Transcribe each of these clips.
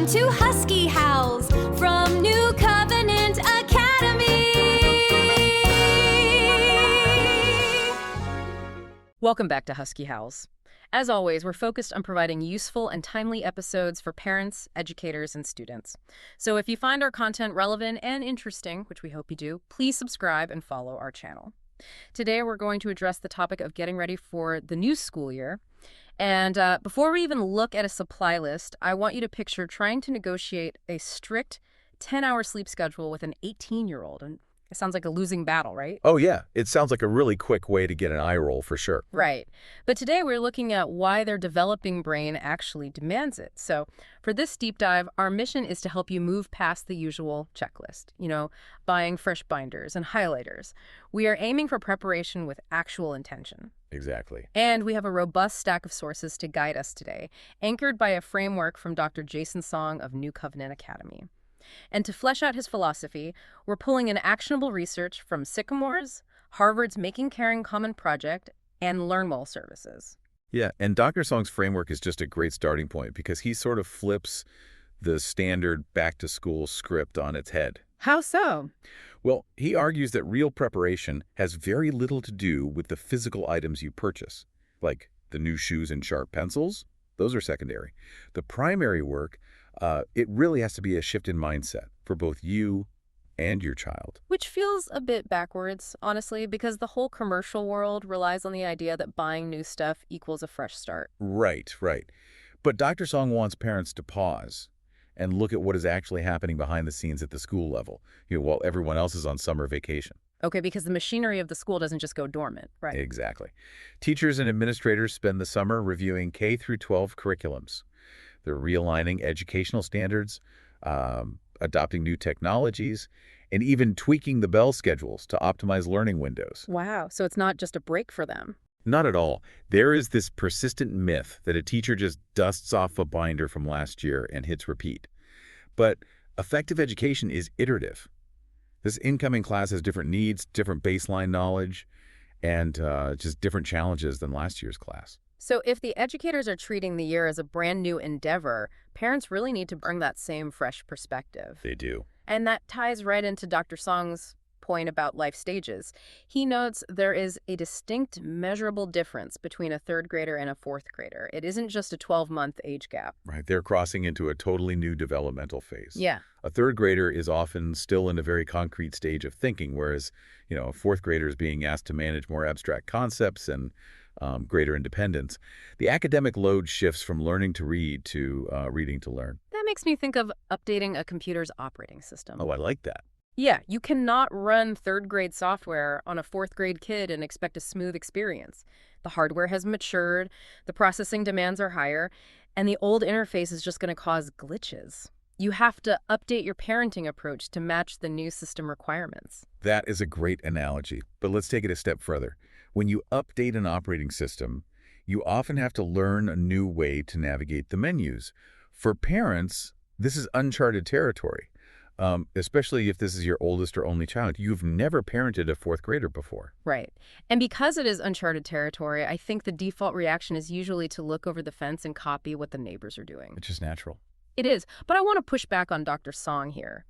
Welcome to Husky Howls from New Covenant Academy. Welcome back to Husky Howls. As always, we're focused on providing useful and timely episodes for parents, educators, and students. So if you find our content relevant and interesting, which we hope you do, please subscribe and follow our channel. Today, we're going to address the topic of getting ready for the new school year. And before we even look at a supply list, I want you to picture trying to negotiate a strict 10-hour sleep schedule with an 18-year-old. And it sounds like a losing battle, right? Oh, yeah. It sounds like a really quick way to get an eye roll for sure. Right. But today we're looking at why their developing brain actually demands it. So for this deep dive, our mission is to help you move past the usual checklist, buying fresh binders and highlighters. We are aiming for preparation with actual intention. Exactly. And we have a robust stack of sources to guide us today, anchored by a framework from Dr. Jason Song of New Covenant Academy. And to flesh out his philosophy, we're pulling in actionable research from Sycamore's, Harvard's Making Caring Common Project, and LearnWell services. Yeah, and Dr. Song's framework is just a great starting point because he sort of flips the standard back-to-school script on its head. How so? Well, he argues that real preparation has very little to do with the physical items you purchase, like the new shoes and sharp pencils. Those are secondary. The primary work, it really has to be a shift in mindset for both you and your child. Which feels a bit backwards, honestly, because the whole commercial world relies on the idea that buying new stuff equals a fresh start. Right. But Dr. Song wants parents to pause and look at what is actually happening behind the scenes at the school level, while everyone else is on summer vacation. Okay, because the machinery of the school doesn't just go dormant, right? Exactly. Teachers and administrators spend the summer reviewing K through 12 curriculums. They're realigning educational standards, adopting new technologies, and even tweaking the bell schedules to optimize learning windows. Wow, so it's not just a break for them. Not at all. There is this persistent myth that a teacher just dusts off a binder from last year and hits repeat. But effective education is iterative. This incoming class has different needs, different baseline knowledge, and just different challenges than last year's class. So if the educators are treating the year as a brand new endeavor, parents really need to bring that same fresh perspective. They do. And that ties right into Dr. Song's point about life stages. He notes there is a distinct, measurable difference between a third grader and a fourth grader. It isn't just a 12-month age gap. Right. They're crossing into a totally new developmental phase. Yeah. A third grader is often still in a very concrete stage of thinking, whereas, a fourth grader is being asked to manage more abstract concepts and greater independence. The academic load shifts from learning to read to reading to learn. That makes me think of updating a computer's operating system. Oh, I like that. Yeah, you cannot run third-grade software on a fourth-grade kid and expect a smooth experience. The hardware has matured, the processing demands are higher, and the old interface is just going to cause glitches. You have to update your parenting approach to match the new system requirements. That is a great analogy, but let's take it a step further. When you update an operating system, you often have to learn a new way to navigate the menus. For parents, this is uncharted territory. Especially if this is your oldest or only child. You've never parented a fourth grader before. Right. And because it is uncharted territory, I think the default reaction is usually to look over the fence and copy what the neighbors are doing. It's just natural. It is. But I want to push back on Dr. Song here.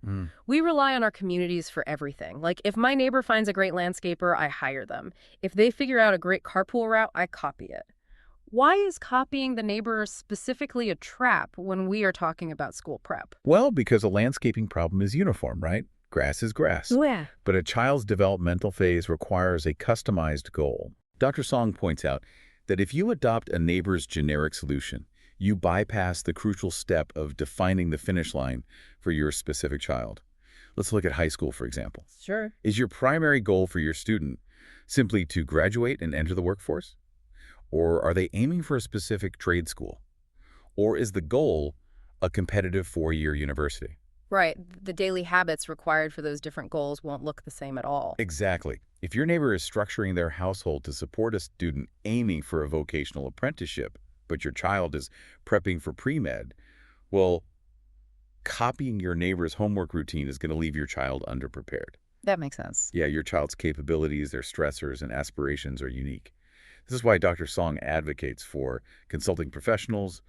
We rely on our communities for everything. Like, if my neighbor finds a great landscaper, I hire them. If they figure out a great carpool route, I copy it. Why is copying the neighbor specifically a trap when we are talking about school prep? Well, because a landscaping problem is uniform, right? Grass is grass. Yeah. But a child's developmental phase requires a customized goal. Dr. Song points out that if you adopt a neighbor's generic solution, you bypass the crucial step of defining the finish line for your specific child. Let's look at high school, for example. Sure. Is your primary goal for your student simply to graduate and enter the workforce? Or are they aiming for a specific trade school? Or is the goal a competitive four-year university? Right. The daily habits required for those different goals won't look the same at all. Exactly. If your neighbor is structuring their household to support a student aiming for a vocational apprenticeship, but your child is prepping for pre-med, well, copying your neighbor's homework routine is going to leave your child underprepared. That makes sense. Yeah, your child's capabilities, their stressors, and aspirations are unique. This is why Dr. Song advocates for consulting professionals,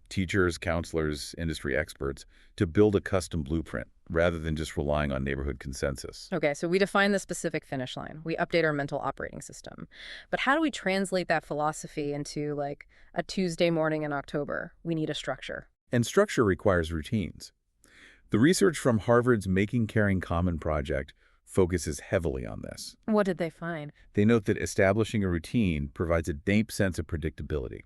teachers, counselors, industry experts, to build a custom blueprint rather than just relying on neighborhood consensus. Okay, so we define the specific finish line. We update our mental operating system. But how do we translate that philosophy into, like, a Tuesday morning in October? We need a structure. And structure requires routines. The research from Harvard's Making Caring Common project focuses heavily on this. What did they find? They note that establishing a routine provides a deep sense of predictability.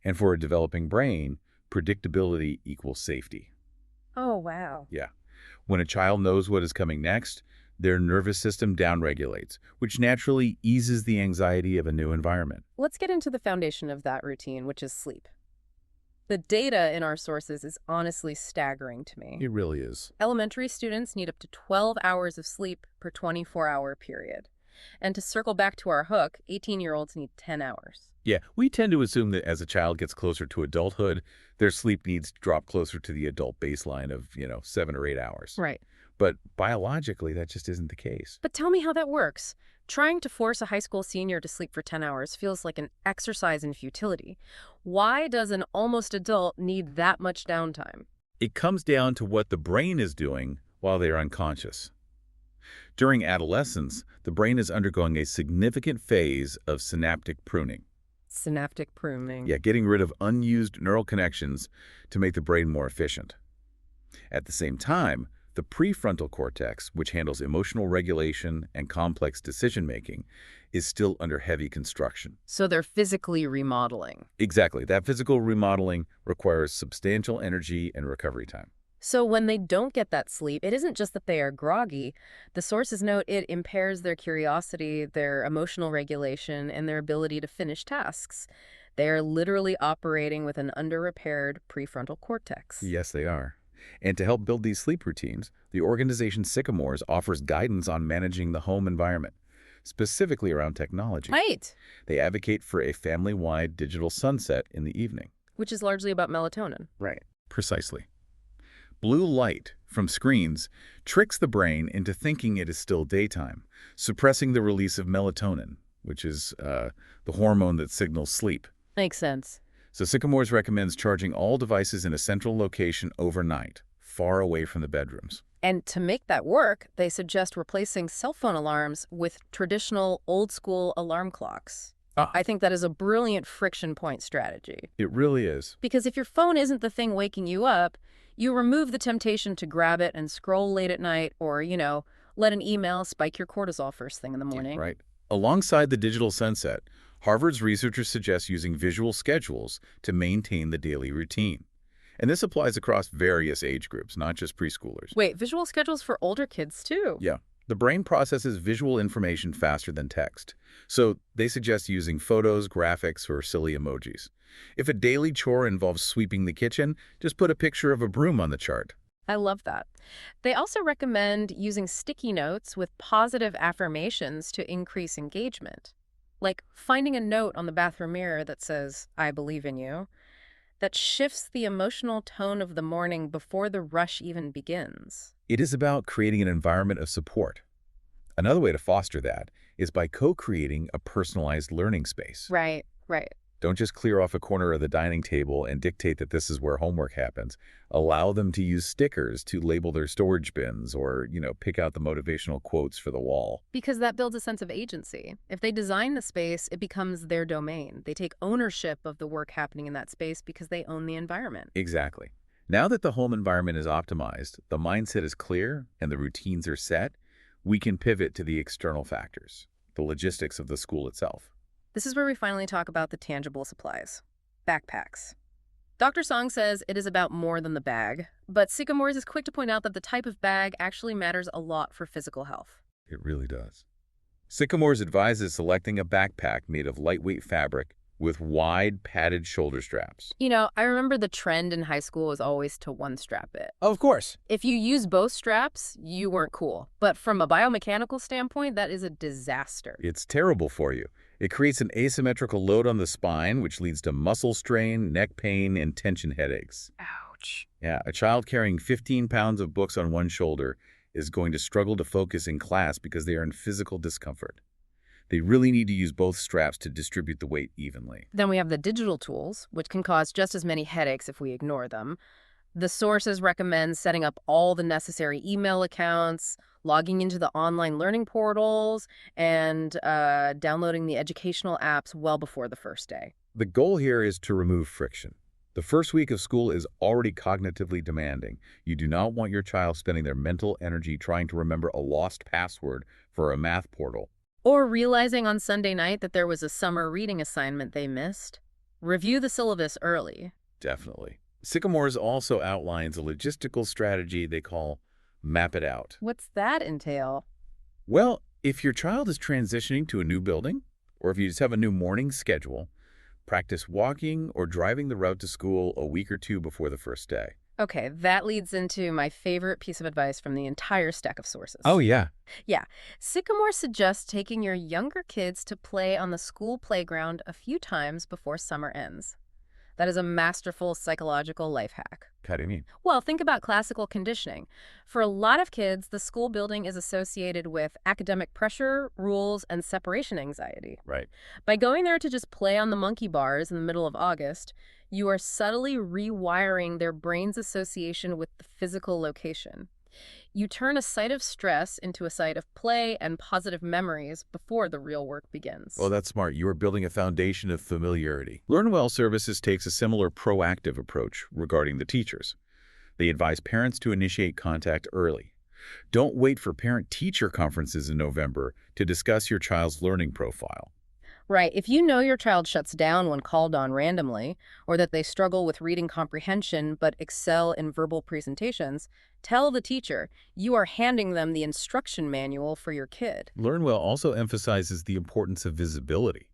And for a developing brain, predictability equals safety. Oh, wow. Yeah. When a child knows what is coming next, their nervous system downregulates, which naturally eases the anxiety of a new environment. Let's get into the foundation of that routine, which is sleep. The data in our sources is honestly staggering to me. It really is. Elementary students need up to 12 hours of sleep per 24-hour period. And to circle back to our hook, 18-year-olds need 10 hours. Yeah, we tend to assume that as a child gets closer to adulthood, their sleep needs drop closer to the adult baseline of, 7 or 8 hours. Right. But biologically, that just isn't the case. But tell me how that works. Trying to force a high school senior to sleep for 10 hours feels like an exercise in futility. Why does an almost adult need that much downtime? It comes down to what the brain is doing while they are unconscious. During adolescence, the brain is undergoing a significant phase of synaptic pruning. Synaptic pruning. Yeah, getting rid of unused neural connections to make the brain more efficient. At the same time, the prefrontal cortex, which handles emotional regulation and complex decision-making, is still under heavy construction. So they're physically remodeling. Exactly. That physical remodeling requires substantial energy and recovery time. So when they don't get that sleep, it isn't just that they are groggy. The sources note it impairs their curiosity, their emotional regulation, and their ability to finish tasks. They are literally operating with an under-repaired prefrontal cortex. Yes, they are. And to help build these sleep routines, the organization Sycamores offers guidance on managing the home environment, specifically around technology. Right. They advocate for a family-wide digital sunset in the evening. Which is largely about melatonin. Right. Precisely. Blue light from screens tricks the brain into thinking it is still daytime, suppressing the release of melatonin, which is the hormone that signals sleep. Makes sense. So Sycamores recommends charging all devices in a central location overnight, far away from the bedrooms. And to make that work, they suggest replacing cell phone alarms with traditional old-school alarm clocks. I think that is a brilliant friction point strategy. It really is. Because if your phone isn't the thing waking you up, you remove the temptation to grab it and scroll late at night or, let an email spike your cortisol first thing in the morning. Right. Alongside the digital sunset, Harvard's researchers suggest using visual schedules to maintain the daily routine. And this applies across various age groups, not just preschoolers. Wait, visual schedules for older kids too? Yeah. The brain processes visual information faster than text, so they suggest using photos, graphics, or silly emojis. If a daily chore involves sweeping the kitchen, just put a picture of a broom on the chart. I love that. They also recommend using sticky notes with positive affirmations to increase engagement. Like finding a note on the bathroom mirror that says, "I believe in you," that shifts the emotional tone of the morning before the rush even begins. It is about creating an environment of support. Another way to foster that is by co-creating a personalized learning space. Right. Don't just clear off a corner of the dining table and dictate that this is where homework happens. Allow them to use stickers to label their storage bins or, pick out the motivational quotes for the wall. Because that builds a sense of agency. If they design the space, it becomes their domain. They take ownership of the work happening in that space because they own the environment. Exactly. Now that the home environment is optimized, the mindset is clear, and the routines are set, we can pivot to the external factors, the logistics of the school itself. This is where we finally talk about the tangible supplies. Backpacks. Dr. Song says it is about more than the bag, but Sycamores is quick to point out that the type of bag actually matters a lot for physical health. It really does. Sycamores advises selecting a backpack made of lightweight fabric with wide, padded shoulder straps. I remember the trend in high school was always to one-strap it. Of course. If you use both straps, you weren't cool. But from a biomechanical standpoint, that is a disaster. It's terrible for you. It creates an asymmetrical load on the spine, which leads to muscle strain, neck pain, and tension headaches. Ouch. Yeah, a child carrying 15 pounds of books on one shoulder is going to struggle to focus in class because they are in physical discomfort. They really need to use both straps to distribute the weight evenly. Then we have the digital tools, which can cause just as many headaches if we ignore them. The sources recommend setting up all the necessary email accounts, logging into the online learning portals, and downloading the educational apps well before the first day. The goal here is to remove friction. The first week of school is already cognitively demanding. You do not want your child spending their mental energy trying to remember a lost password for a math portal. Or realizing on Sunday night that there was a summer reading assignment they missed. Review the syllabus early. Definitely. Sycamores also outlines a logistical strategy they call Map It Out. What's that entail? Well, if your child is transitioning to a new building, or if you just have a new morning schedule, practice walking or driving the route to school a week or two before the first day. Okay, that leads into my favorite piece of advice from the entire stack of sources. Oh, yeah. Yeah. Sycamore suggests taking your younger kids to play on the school playground a few times before summer ends. That is a masterful psychological life hack. How do you mean? Well, think about classical conditioning. For a lot of kids, the school building is associated with academic pressure, rules, and separation anxiety. Right. By going there to just play on the monkey bars in the middle of August, you are subtly rewiring their brain's association with the physical location. You turn a site of stress into a site of play and positive memories before the real work begins. Well, that's smart. You are building a foundation of familiarity. LearnWell Services takes a similar proactive approach regarding the teachers. They advise parents to initiate contact early. Don't wait for parent-teacher conferences in November to discuss your child's learning profile. Right. If you know your child shuts down when called on randomly, or that they struggle with reading comprehension but excel in verbal presentations, tell the teacher you are handing them the instruction manual for your kid. LearnWell also emphasizes the importance of visibility.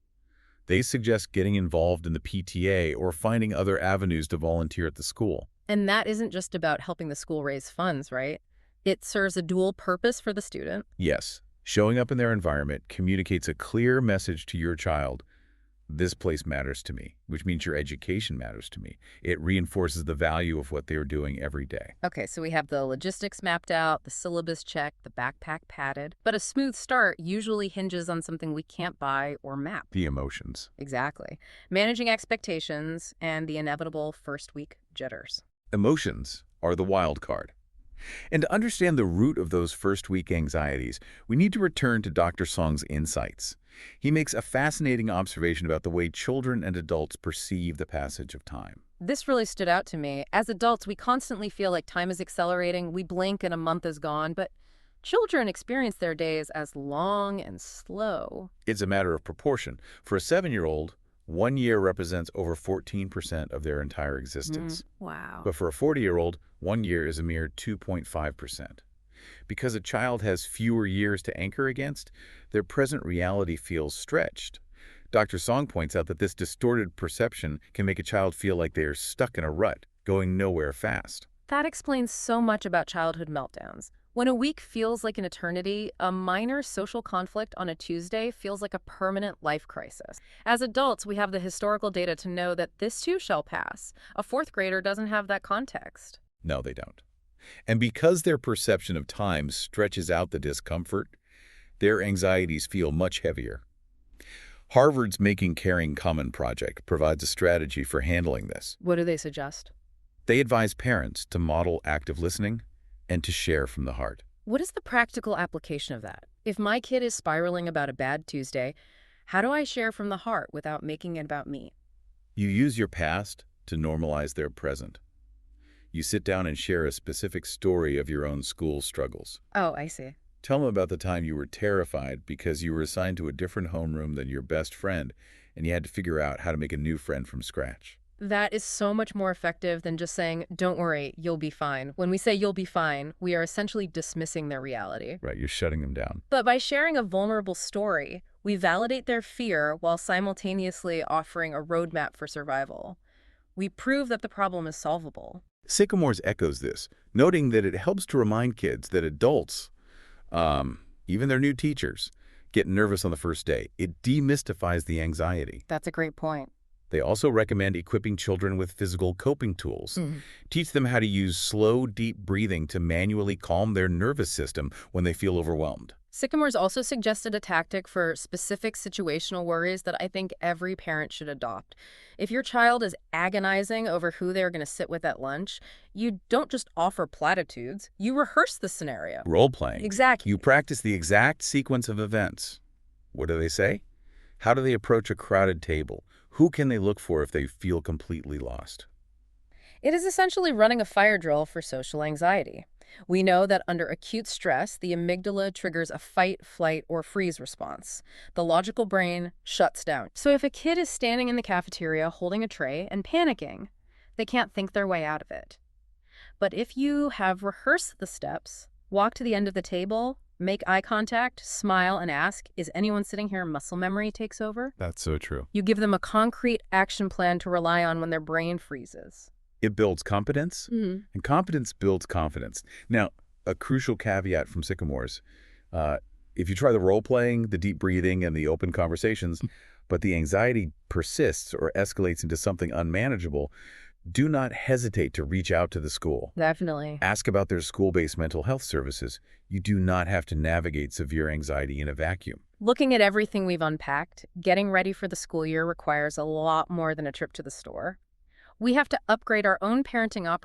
They suggest getting involved in the PTA or finding other avenues to volunteer at the school. And that isn't just about helping the school raise funds, right? It serves a dual purpose for the student. Yes. Showing up in their environment communicates a clear message to your child. This place matters to me, which means your education matters to me. It reinforces the value of what they're doing every day. Okay, so we have the logistics mapped out, the syllabus checked, the backpack padded. But a smooth start usually hinges on something we can't buy or map. The emotions. Exactly. Managing expectations and the inevitable first week jitters. Emotions are the wild card. And to understand the root of those first-week anxieties, we need to return to Dr. Song's insights. He makes a fascinating observation about the way children and adults perceive the passage of time. This really stood out to me. As adults, we constantly feel like time is accelerating. We blink and a month is gone, but children experience their days as long and slow. It's a matter of proportion. For a 7-year-old, 1 year represents over 14% of their entire existence. Wow. But for a 40-year-old, 1 year is a mere 2.5%. Because a child has fewer years to anchor against, their present reality feels stretched. Dr. Song points out that this distorted perception can make a child feel like they are stuck in a rut, going nowhere fast. That explains so much about childhood meltdowns. When a week feels like an eternity, a minor social conflict on a Tuesday feels like a permanent life crisis. As adults, we have the historical data to know that this too shall pass. A fourth grader doesn't have that context. No, they don't. And because their perception of time stretches out the discomfort, their anxieties feel much heavier. Harvard's Making Caring Common project provides a strategy for handling this. What do they suggest? They advise parents to model active listening and to share from the heart. What is the practical application of that? If my kid is spiraling about a bad Tuesday, how do I share from the heart without making it about me? You use your past to normalize their present. You sit down and share a specific story of your own school struggles. Oh, I see. Tell them about the time you were terrified because you were assigned to a different homeroom than your best friend and you had to figure out how to make a new friend from scratch. That is so much more effective than just saying, don't worry, you'll be fine. When we say you'll be fine, we are essentially dismissing their reality. Right, you're shutting them down. But by sharing a vulnerable story, we validate their fear while simultaneously offering a roadmap for survival. We prove that the problem is solvable. Sycamores echoes this, noting that it helps to remind kids that adults, even their new teachers, get nervous on the first day. It demystifies the anxiety. That's a great point. They also recommend equipping children with physical coping tools. Teach them how to use slow, deep breathing to manually calm their nervous system when they feel overwhelmed. Sycamore's also suggested a tactic for specific situational worries that I think every parent should adopt. If your child is agonizing over who they're going to sit with at lunch, you don't just offer platitudes, you rehearse the scenario. Role-playing. Exactly. You practice the exact sequence of events. What do they say? How do they approach a crowded table? Who can they look for if they feel completely lost? It is essentially running a fire drill for social anxiety. We know that under acute stress, the amygdala triggers a fight, flight, or freeze response. The logical brain shuts down. So if a kid is standing in the cafeteria holding a tray and panicking, they can't think their way out of it. But if you have rehearsed the steps, walk to the end of the table, make eye contact, smile, and ask, is anyone sitting here? Muscle memory takes over. That's so true. You give them a concrete action plan to rely on when their brain freezes. It builds competence, and competence builds confidence. Now, a crucial caveat from Sycamore's, if you try the role-playing, the deep breathing, and the open conversations, but the anxiety persists or escalates into something unmanageable, do not hesitate to reach out to the school. Definitely. Ask about their school-based mental health services. You do not have to navigate severe anxiety in a vacuum. Looking at everything we've unpacked, getting ready for the school year requires a lot more than a trip to the store. We have to upgrade our own parenting operations